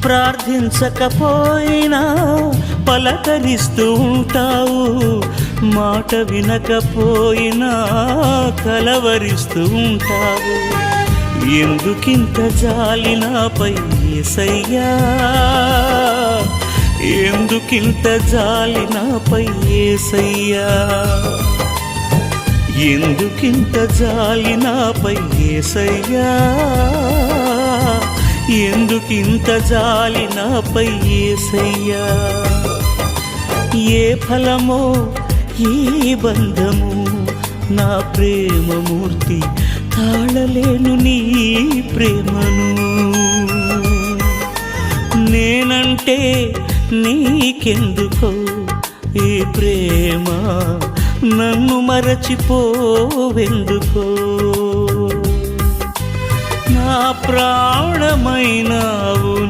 ప్రార్థించకపోయినా పలకరిస్తూ ఉంటావు, మాట వినకపోయినా కలవరిస్తూ ఉంటావు. ఎందుకింత జాలి నాపై యేసయ్యా, ఎందుకింత జాలి నాపై యేసయ్యా, ఎందుకింత జాలి నాపై యేసయ్యా, ఎందుకింత జాలి నాపై యేసయ్యా. ఏ ఫలమో ఈ బంధము, నా ప్రేమమూర్తి తాళలేను నీ ప్రేమను. నేనంటే నీకెందుకో ఈ ప్రేమ, నన్ను మరచిపోవెందుకో. నా ప్రాణమైనావు